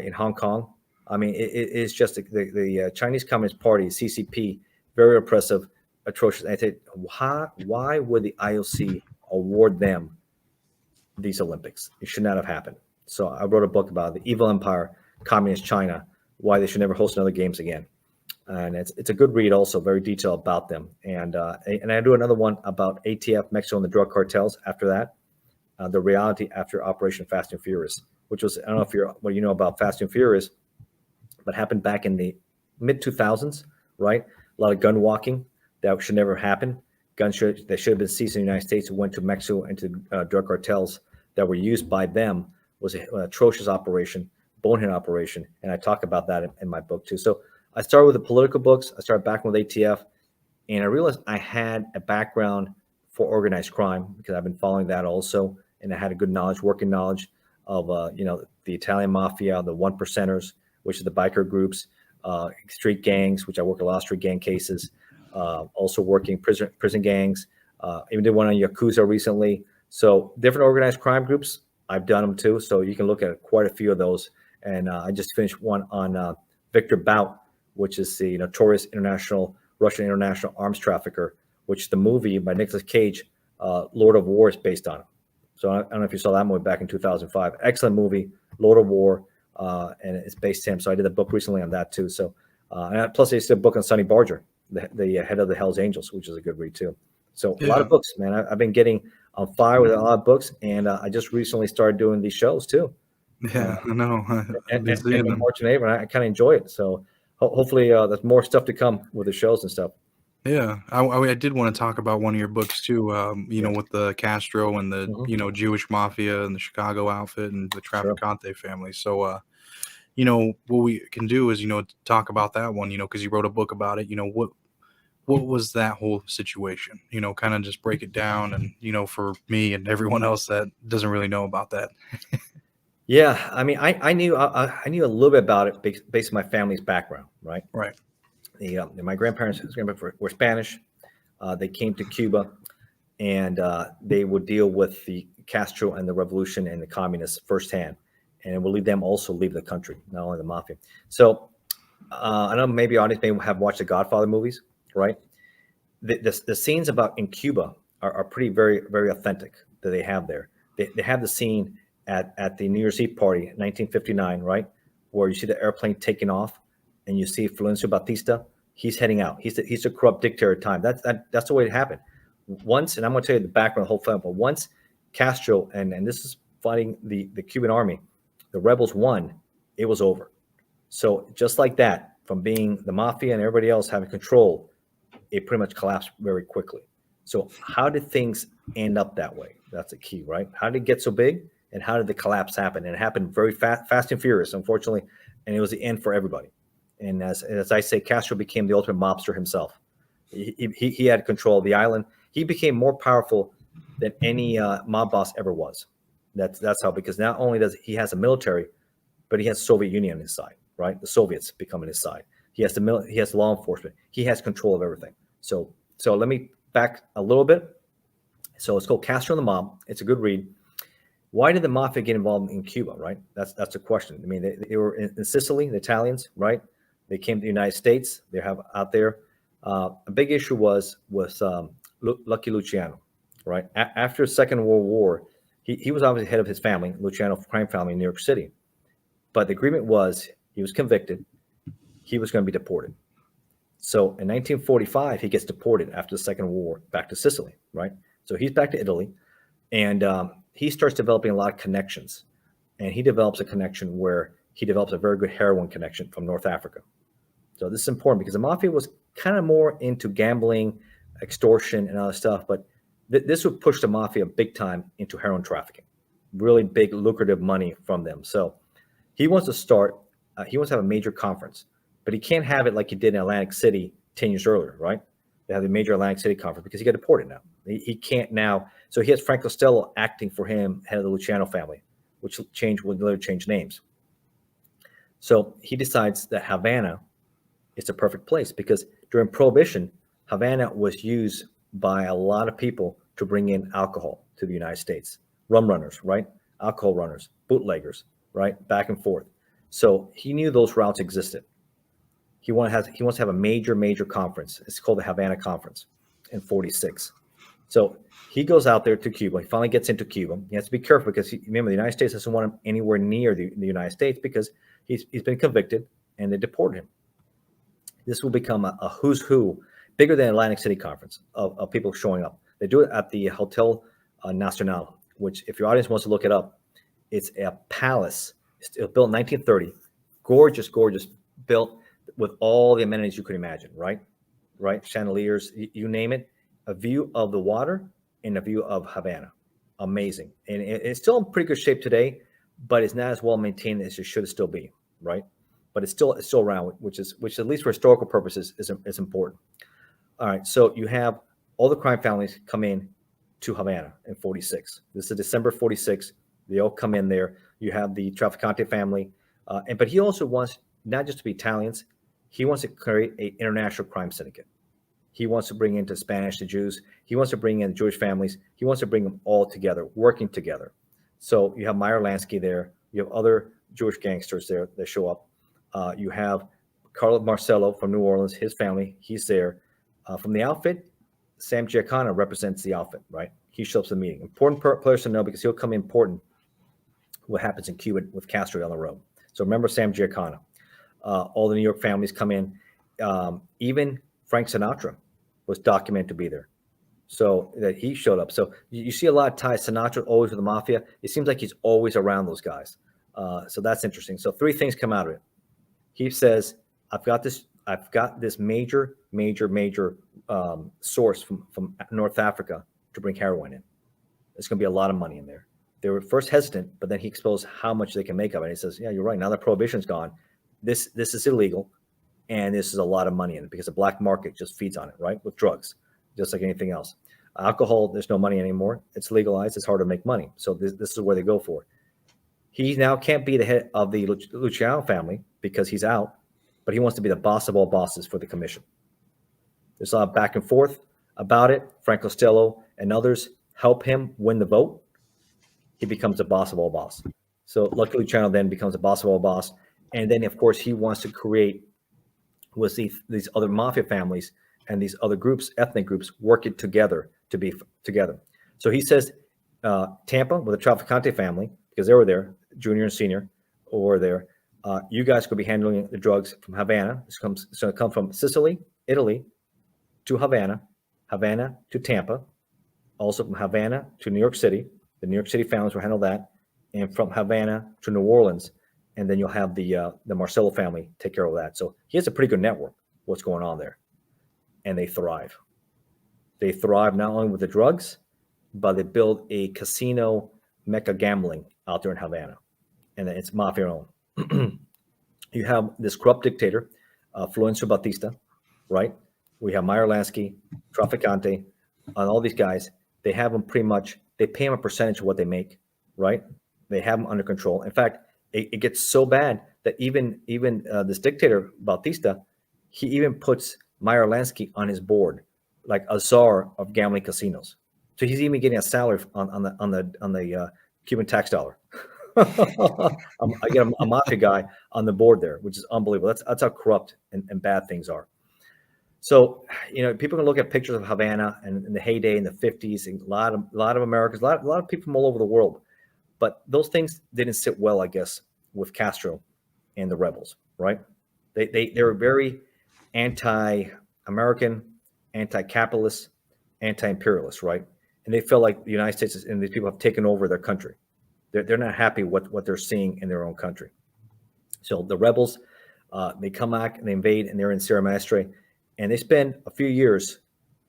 in Hong Kong. I mean, it's just the Chinese Communist Party, CCP, very oppressive, atrocious. And I said, why would the IOC award them these Olympics? It should not have happened. So I wrote a book about the evil empire, communist China, why they should never host another games again. and it's a good read. Also, very detailed about them. And I do another one about ATF, Mexico, and the drug cartels. After that, the reality after Operation Fast and Furious, which was, I don't know if you're what you know about Fast and Furious, but happened back in the mid 2000s, right? A lot of gun walking that should never happen. Guns that should have been seized in the United States went to Mexico and to drug cartels that were used by them. Was an atrocious operation, bonehead operation, and I talk about that in my book too. So I started with the political books. I started back with ATF, and I realized I had a background for organized crime because I've been following that also, and I had a good knowledge, working knowledge of the Italian mafia, the one percenters, which is the biker groups, street gangs, which I work a lot of street gang cases, also working prison gangs. Even did one on Yakuza recently. So different organized crime groups, I've done them too. So you can look at quite a few of those. And I just finished one on Victor Bout, which is the notorious Russian international arms trafficker, which the movie by Nicolas Cage, Lord of War, is based on. So I don't know if you saw that movie back in 2005. Excellent movie, Lord of War, and it's based him. So I did a book recently on that too. So plus I did a book on Sonny Barger, the head of the Hells Angels, which is a good read too. So a lot of books, man. I've been getting on fire with a lot of books, and I just recently started doing these shows too. Yeah, I know. And March and April, I kind of enjoy it. So hopefully there's more stuff to come with the shows and stuff. Yeah, I did want to talk about one of your books too. With the Castro and the Jewish mafia and the Chicago outfit and the Trafficante family. So, what we can do is talk about that one. Because you wrote a book about it. What was that whole situation? Kind of just break it down, and for me and everyone else that doesn't really know about that. Yeah, I mean, I knew a little bit about it based on my family's background, right? Right. My grandparents were Spanish. They came to Cuba, and they would deal with the Castro and the revolution and the communists firsthand, and it will lead them also leave the country, not only the mafia. So I know maybe audience may have watched the Godfather movies, right? The scenes about in Cuba are pretty very authentic that they have there. They have the scene at the New Year's Eve party, 1959, right, where you see the airplane taking off, and you see Florencio Batista. He's heading out. He's a corrupt dictator at the time. That's the way it happened. Once, and I'm going to tell you the background of the whole film, but once Castro and this is fighting the Cuban army, the rebels won, it was over. So just like that, from being the mafia and everybody else having control, it pretty much collapsed very quickly. So how did things end up that way? That's the key, right? How did it get so big, and how did the collapse happen? And it happened very fast and furious, unfortunately, and it was the end for everybody. And as I say, Castro became the ultimate mobster himself. He had control of the island. He became more powerful than any mob boss ever was. That's how, because not only does he has a military, but he has the Soviet Union on his side, right? The Soviets become on his side. He has he has law enforcement. He has control of everything. So let me back a little bit. So it's called Castro and the Mob. It's a good read. Why did the mafia get involved in Cuba, right? That's a question. I mean, they were in Sicily, the Italians, right? They came to the United States. They have out there. A big issue was Lucky Luciano, right? After the Second World War, he was obviously head of his family, Luciano crime family in New York City. But the agreement was he was convicted. He was going to be deported. So in 1945, he gets deported after the Second World War back to Sicily, right? So he's back to Italy, and he starts developing a lot of connections. And he develops a connection where he develops a very good heroin connection from North Africa. So this is important because the mafia was kind of more into gambling, extortion, and other stuff. But this would push the mafia big time into heroin trafficking, really big, lucrative money from them. So he wants to start, he wants to have a major conference, but he can't have it like he did in Atlantic City 10 years earlier, right? They have the major Atlantic City conference because he got deported now. He can't now. So he has Frank Costello acting for him, head of the Luciano family, which would later change names. So he decides that Havana is a perfect place because during Prohibition, Havana was used by a lot of people to bring in alcohol to the United States. Rum runners, right? Alcohol runners, bootleggers, right? Back and forth. So he knew those routes existed. He wants to have a major conference. It's called the Havana Conference in 46. So he goes out there to Cuba. He finally gets into Cuba. He has to be careful because remember, the United States doesn't want him anywhere near the United States because he's been convicted and they deported him. This will become a who's who, bigger than Atlantic City Conference of people showing up. They do it at the Hotel Nacional, which, if your audience wants to look it up, it's a palace. It was built in 1930. Gorgeous, gorgeous, built with all the amenities you could imagine, right? Right? Chandeliers, you name it. A view of the water and a view of Havana. Amazing. And it's still in pretty good shape today, but it's not as well maintained as it should still be, right? But it's still around, which at least for historical purposes is important. All right, so you have all the crime families come in to Havana in 46. This is December 46. They all come in there. You have the Trafficante family, but he also wants not just to be Italians. He wants to create an international crime syndicate. He wants to bring into Spanish, the Jews. He wants to bring in Jewish families. He wants to bring them all together, working together. So you have Meyer Lansky there. You have other Jewish gangsters there that show up. You have Carlo Marcello from New Orleans, his family. He's there. From the outfit, Sam Giancana represents the outfit, right? He shows up to the meeting. Important person to know because he'll come important what happens in Cuba with Castro on the road. So remember Sam Giancana. All the New York families come in. Even Frank Sinatra was documented to be there. So that he showed up. So you see a lot of ties. Sinatra always with the Mafia. It seems like he's always around those guys. So that's interesting. So three things come out of it. He says, I've got this major source from North Africa to bring heroin in. There's going to be a lot of money in there. They were first hesitant, but then he exposed how much they can make of it. And he says, yeah, you're right. Now that prohibition's gone, this is illegal, and this is a lot of money in it because the black market just feeds on it, right? With drugs, just like anything else. Alcohol, there's no money anymore. It's legalized. It's hard to make money. So this is where they go for. He now can't be the head of the Luciano family because he's out, but he wants to be the boss of all bosses for the commission. There's a lot of back and forth about it. Frank Costello and others help him win the vote. He becomes the boss of all boss. So luckily, Luciano then becomes the boss of all boss. And then, of course, he wants to create with these other mafia families and these other groups, ethnic groups, working together to be together. So he says Tampa with the Trafficante family, because they were there, junior and senior, were there. You guys could be handling the drugs from Havana. It's going to come from Sicily, Italy, to Havana, Havana to Tampa, also from Havana to New York City. The New York City families will handle that, and from Havana to New Orleans, and then you'll have the Marcello family take care of that. So he has a pretty good network. What's going on there, and they thrive. They thrive not only with the drugs, but they build a casino mecca gambling out there in Havana, and it's mafia owned. You have this corrupt dictator, Florencio Batista, right? We have Meyer Lansky, Trafficante, and all these guys. They have them pretty much. They pay them a percentage of what they make, right? They have them under control. In fact, it gets so bad that even this dictator Batista, he even puts Meyer Lansky on his board, like a czar of gambling casinos. So he's even getting a salary on the Cuban tax dollar. I get a mafia guy on the board there, which is unbelievable. That's how corrupt and bad things are. So, people can look at pictures of Havana and in the heyday in the 50s, and a lot of Americans, a lot of people from all over the world. But those things didn't sit well, I guess, with Castro and the rebels, right? They were very anti-American, anti-capitalist, anti-imperialist, right? And they feel like the United States and these people have taken over their country. They're not happy with what they're seeing in their own country. So the rebels, they come back and they invade, and they're in Sierra Maestre, and they spend a few years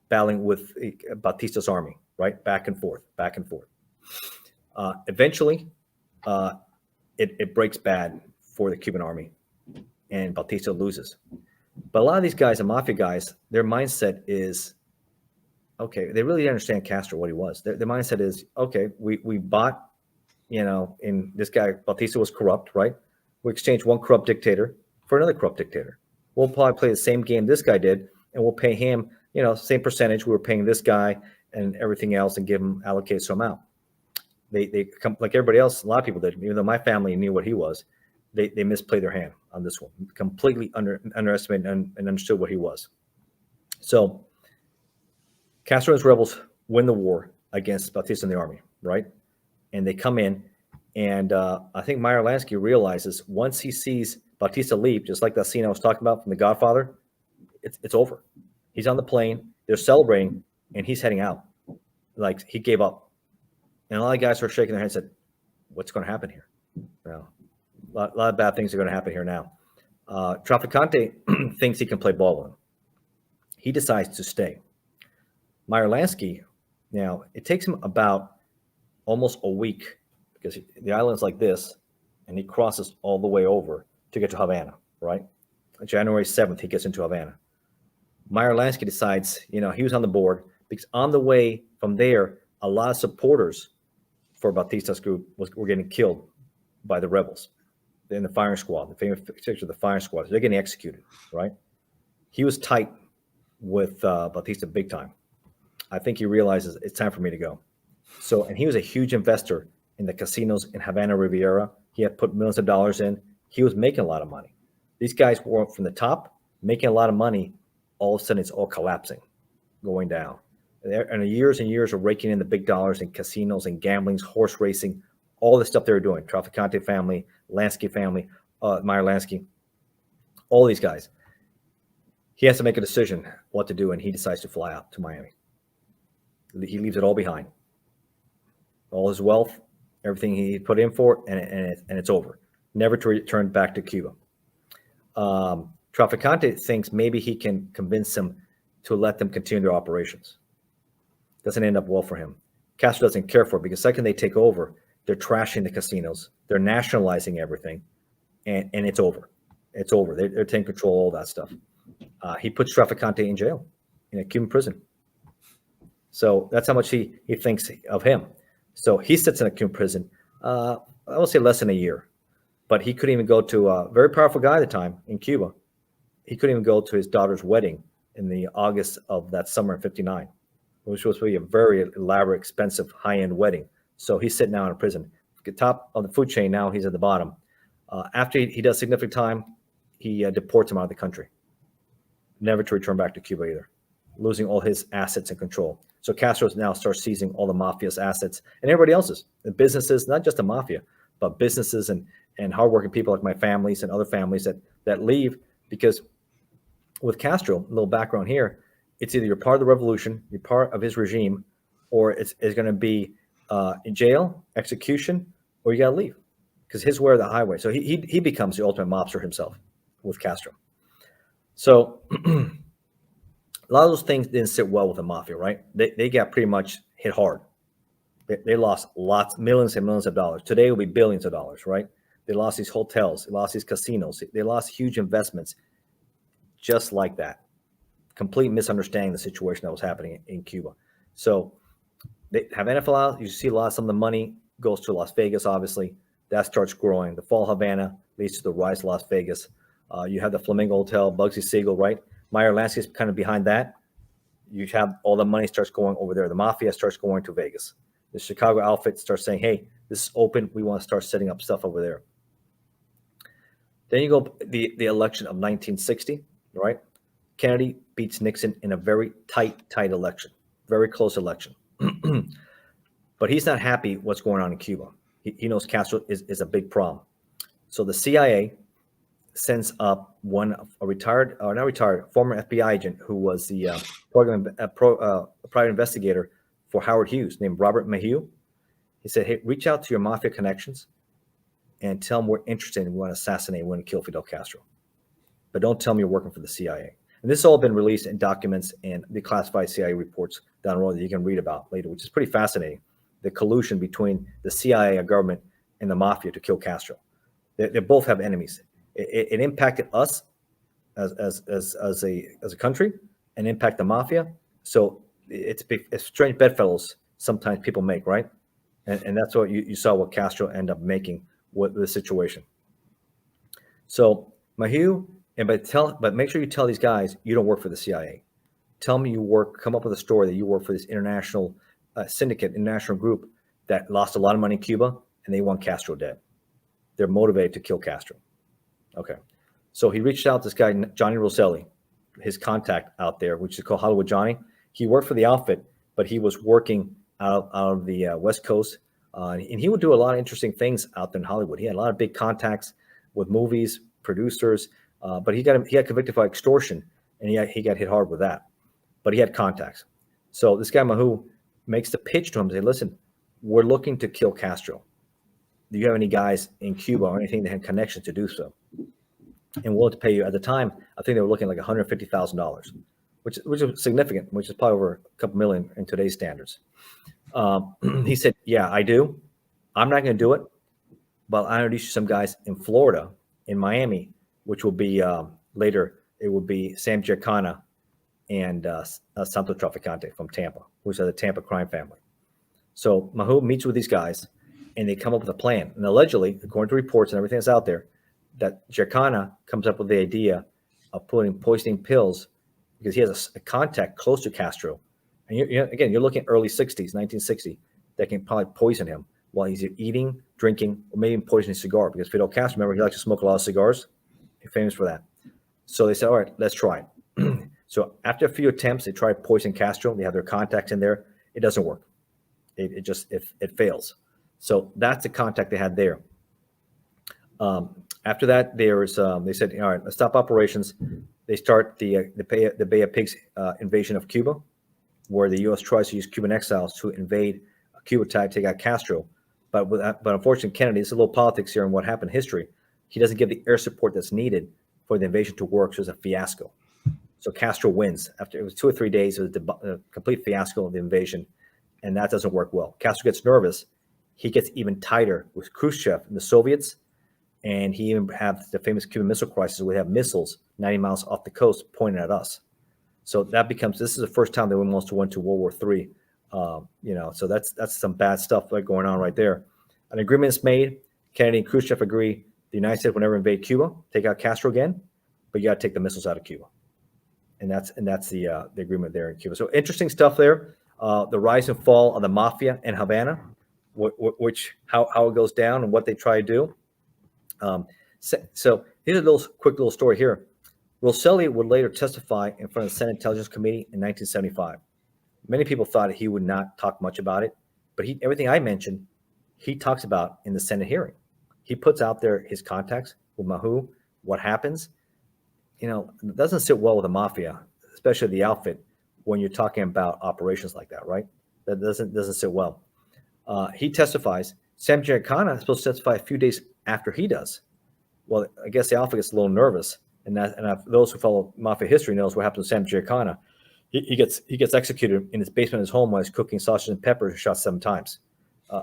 battling with Batista's army, right? Back and forth. Eventually, it breaks bad for the Cuban army, and Batista loses. But a lot of these guys, the mafia guys, their mindset is, okay, they really didn't understand Castro, what he was. Their mindset is, okay, we bought, and this guy, Batista, was corrupt, right? We exchanged one corrupt dictator for another corrupt dictator. We'll probably play the same game this guy did, and we'll pay him, same percentage we were paying this guy and everything else, and give him allocated some amount. They come like everybody else. A lot of people did, even though my family knew what he was. They misplayed their hand on this one, completely underestimated and understood what he was. So Castro and his rebels win the war against Batista and the army, right? And they come in, and I think Meyer Lansky realizes once he sees Batista leave, just like that scene I was talking about from The Godfather, it's over. He's on the plane. They're celebrating, and he's heading out. Like he gave up. And a lot of guys are shaking their heads and said, what's going to happen here? Well, a lot of bad things are going to happen here now. Traficante thinks he can play ball with him. He decides to stay. Meyer Lansky, now, it takes him about almost a week because the island's like this, and he crosses all the way over to get to Havana, right? January 7th, he gets into Havana. Meyer Lansky decides, he was on the board because on the way from there, a lot of supporters for Batista's group were getting killed by the rebels in the firing squad, the famous picture of the firing squad. They're getting executed, right? He was tight with Batista big time. I think he realizes it's time for me to go. So, and he was a huge investor in the casinos in Havana Riviera. He had put millions of dollars in. He was making a lot of money. These guys were from the top, making a lot of money. All of a sudden, it's all collapsing, going down. And years and years of raking in the big dollars in casinos and gambling, horse racing, all the stuff they were doing. Traficante family, Lansky family, Meyer Lansky, all these guys. He has to make a decision what to do, and he decides to fly out to Miami. He leaves it all behind. All his wealth, everything he put in for, and it's over. Never to return back to Cuba. Traficante thinks maybe he can convince them to let them continue their operations. Doesn't end up well for him. Castro doesn't care for it because the second they take over, they're trashing the casinos. They're nationalizing everything, and it's over. It's over. They're taking control of all that stuff. He puts Traficante in jail, in a Cuban prison. So that's how much he thinks of him. So he sits in a Cuban prison, I will say less than a year. But he couldn't even go to a very powerful guy at the time in Cuba. He couldn't even go to his daughter's wedding in the August of that summer in 59, which was really a very elaborate, expensive, high-end wedding. So he's sitting now in a prison. The top of the food chain, now he's at the bottom. After he does significant time, he deports him out of the country. Never to return back to Cuba either, losing all his assets and control. So Castro now starts seizing all the Mafia's assets and everybody else's, the businesses, not just the Mafia, but businesses and hardworking people like my families and other families that leave because with Castro, a little background here, it's either you're part of the revolution, you're part of his regime, or it's going to be in jail, execution, or you got to leave because his way or the highway. So he becomes the ultimate mobster himself with Castro. So a lot of those things didn't sit well with the Mafia, right? They got pretty much hit hard. They lost millions and millions of dollars. Today it will be billions of dollars, right? They lost these hotels. They lost these casinos. They lost huge investments just like that. Complete misunderstanding the situation that was happening in Cuba. So they have NFL out. You see a lot of some of the money goes to Las Vegas, obviously. That starts growing. The fall Havana leads to the rise of Las Vegas. You have the Flamingo Hotel, Bugsy Siegel, right? Meyer Lansky is kind of behind that. You have all the money starts going over there. The Mafia starts going to Vegas. The Chicago outfit starts saying, hey, this is open. We want to start setting up stuff over there. Then you go the election of 1960, right? Kennedy beats Nixon in a very tight election, very close election. But he's not happy what's going on in Cuba. He knows Castro is a big problem. So the CIA sends up former FBI agent who was the private investigator for Howard Hughes named Robert Mayhew. He said, hey, reach out to your Mafia connections and tell them we're interested and we want to assassinate, we want to kill Fidel Castro. But don't tell them you're working for the CIA. And this has all been released in documents and the classified CIA reports down the road that you can read about later, which is pretty fascinating. The collusion between the CIA government and the Mafia to kill Castro. They both have enemies. It impacted us as a country and impact the Mafia. So it's strange bedfellows sometimes people make, right? And that's what you saw what Castro ended up making with the situation. So Mayhew, but make sure you tell these guys you don't work for the CIA. Tell them come up with a story that you work for this international syndicate, international group that lost a lot of money in Cuba and they want Castro dead. They're motivated to kill Castro. Okay. So he reached out to this guy, Johnny Rosselli, his contact out there, which is called Hollywood Johnny. He worked for the outfit, but he was working out of the West Coast. And he would do a lot of interesting things out there in Hollywood. He had a lot of big contacts with movies, producers, but he got convicted for extortion and he got hit hard with that. But he had contacts. So this guy Mahu makes the pitch to him, say, listen, we're looking to kill Castro. Do you have any guys in Cuba or anything that had connections to do so? And willing to pay you at the time, I think they were looking like $150,000, which is significant, which is probably over a couple million in today's standards. He said, yeah, I do. I'm not going to do it, but I'll introduce you some guys in Florida, in Miami, which will be later, it will be Sam Giancana and Santo Traficante from Tampa, which are the Tampa crime family. So Mahu meets with these guys, and they come up with a plan. And allegedly, according to reports and everything that's out there, that Giancana comes up with the idea of putting poisoning pills because he has a contact close to Castro. And you're looking at early 60s, 1960, that can probably poison him while he's eating, drinking, or maybe even poisoning a cigar. Because Fidel Castro, remember, he likes to smoke a lot of cigars. He's famous for that. So they said, all right, let's try it. So after a few attempts, they try to poison Castro. They have their contacts in there. It doesn't work. It fails. So that's the contact they had there. After that, they said, all right, let's stop operations. They start the Bay of Pigs invasion of Cuba, where the U.S. tries to use Cuban exiles to invade Cuba to take out Castro. But unfortunately, Kennedy, there's a little politics here in what happened in history. He doesn't give the air support that's needed for the invasion to work, so it's a fiasco. So Castro wins. After it was 2 or 3 days, it was a complete fiasco of the invasion, and that doesn't work well. Castro gets nervous. He gets even tighter with Khrushchev and the Soviets, and he even had the famous Cuban Missile Crisis. We have missiles 90 miles off the coast pointing at us. So that becomes, this is the first time they almost went to World War III. So that's some bad stuff going on right there. An agreement is made. Kennedy and Khrushchev agree the United States will never invade Cuba, take out Castro again, but you got to take the missiles out of Cuba. And that's the agreement there in Cuba. So interesting stuff there. The rise and fall of the Mafia in Havana, how it goes down and what they try to do. So here's a quick little story here. Rosselli would later testify in front of the Senate Intelligence Committee in 1975. Many people thought he would not talk much about it, but everything I mentioned, he talks about in the Senate hearing. He puts out there his contacts with Mahu, what happens. It doesn't sit well with the Mafia, especially the outfit, when you're talking about operations like that, right? That doesn't sit well. He testifies. Sam Giancana is supposed to testify a few days after he does. Well, I guess the outfit gets a little nervous, and those who follow Mafia history knows what happened to Sam Giancana. He gets executed in his basement of his home while he's cooking sausage and peppers, shot 7 times.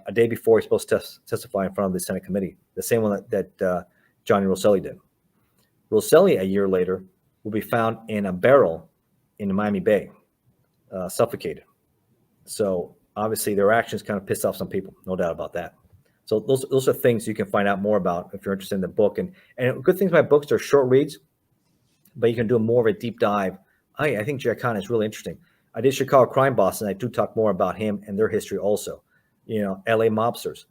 A day before he's supposed to testify in front of the Senate committee, the same one that Johnny Rosselli did. Rosselli, a year later, will be found in a barrel in the Miami Bay, suffocated. So obviously their actions kind of pissed off some people, no doubt about that. So those are things you can find out more about if you're interested in the book. And good things about books, they're short reads, but you can do more of a deep dive. I think Giancana is really interesting. I did Chicago Crime Boss, and I do talk more about him and their history also. LA mobsters,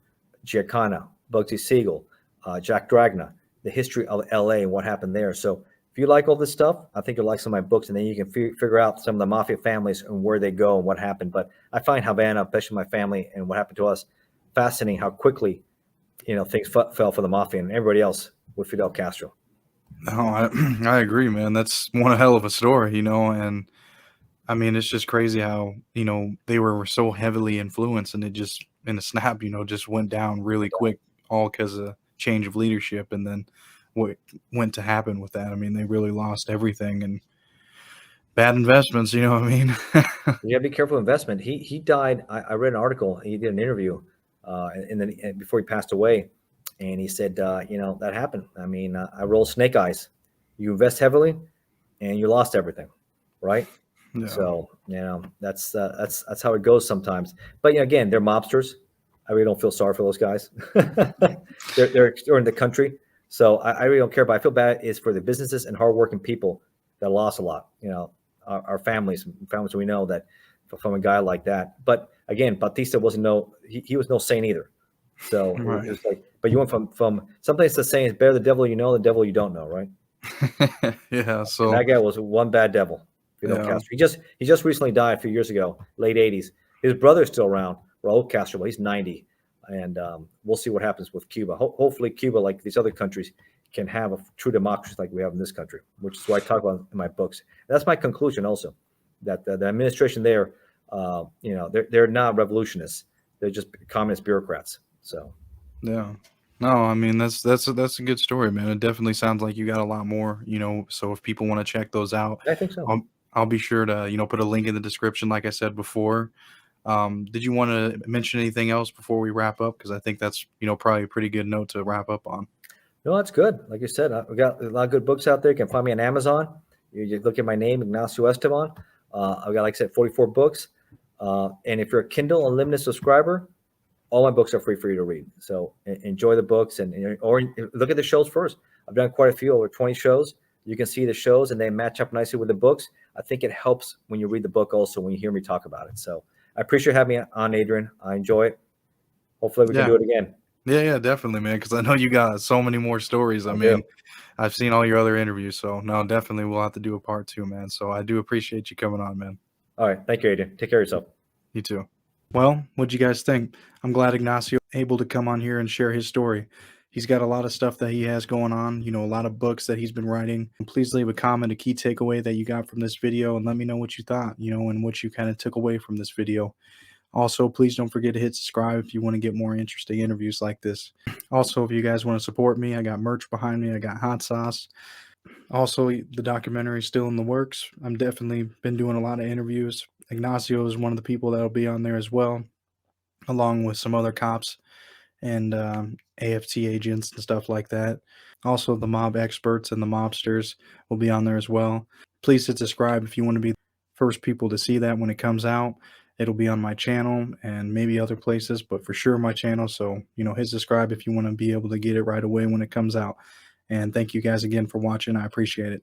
Giancana, Bugsy Siegel, Jack Dragna, the history of LA and what happened there. So if you like all this stuff, I think you'll like some of my books, and then you can figure out some of the Mafia families and where they go and what happened. But I find Havana, especially my family and what happened to us, fascinating how quickly, things fell for the Mafia and everybody else with Fidel Castro. No, I agree, man. That's one hell of a story, and I mean, it's just crazy how, they were so heavily influenced, and it just, in a snap, just went down really quick, all because of change of leadership. And then what went to happen with that? I mean, they really lost everything, and bad investments, what I mean? You gotta be careful with investment. He died. I read an article. He did an interview, and then before he passed away, and he said, that happened. I mean, I roll snake eyes. You invest heavily, and you lost everything, right? Yeah. So that's how it goes sometimes. But again, they're mobsters. I really don't feel sorry for those guys. they're in the country, so I really don't care. But I feel bad is for the businesses and hardworking people that lost a lot. Our families we know that from a guy like that. But again, Batista wasn't he was no saint either. So right. It was like, but you went from someplace the saying is better the devil you know, the devil you don't know, right? Yeah. So and that guy was one bad devil. Castro. He just recently died a few years ago, late 80s. His brother's still around, Raul Castro. He's 90, and we'll see what happens with Cuba. Hopefully, Cuba, like these other countries, can have a true democracy like we have in this country, which is what I talk about in my books. And that's my conclusion also, that the administration there, they're not revolutionists. They're just communist bureaucrats. So Yeah. No, I mean that's a good story, man. It definitely sounds like you got a lot more, so if people want to check those out, I think so. I'll be sure to, put a link in the description like I said before. Did you want to mention anything else before we wrap up? Because I think that's, probably a pretty good note to wrap up on. No, that's good. Like you said, we got a lot of good books out there. You can find me on Amazon. You look at my name, Ignacio Esteban. I've got, like I said, 44 books. And if you're a Kindle Unlimited subscriber, all my books are free for you to read. So enjoy the books or look at the shows first. I've done quite a few, over 20 shows. You can see the shows and they match up nicely with the books. I think it helps when you read the book also, when you hear me talk about it. So I appreciate having me on, Adrian. I enjoy it. Hopefully we can do it again. Yeah, definitely, man. Because I know you got so many more stories. I mean, I've seen all your other interviews, so no, definitely we'll have to do a part 2, man. So I do appreciate you coming on, man. All right. Thank you, Adrian. Take care of yourself. You too. Well, what'd you guys think? I'm glad Ignacio able to come on here and share his story. He's got a lot of stuff that he has going on, a lot of books that he's been writing. Please leave a comment, a key takeaway that you got from this video, and let me know what you thought, and what you kind of took away from this video. Also, please don't forget to hit subscribe if you want to get more interesting interviews like this. Also, if you guys want to support me, I got merch behind me. I got hot sauce. Also, the documentary is still in the works. I'm definitely been doing a lot of interviews. Ignacio is one of the people that will be on there as well, along with some other cops and AFT agents and stuff like that. Also, the mob experts and the mobsters will be on there as well. Please hit subscribe if you want to be the first people to see that when it comes out. It'll be on my channel and maybe other places, but for sure my channel. So, hit subscribe if you want to be able to get it right away when it comes out. And thank you guys again for watching. I appreciate it.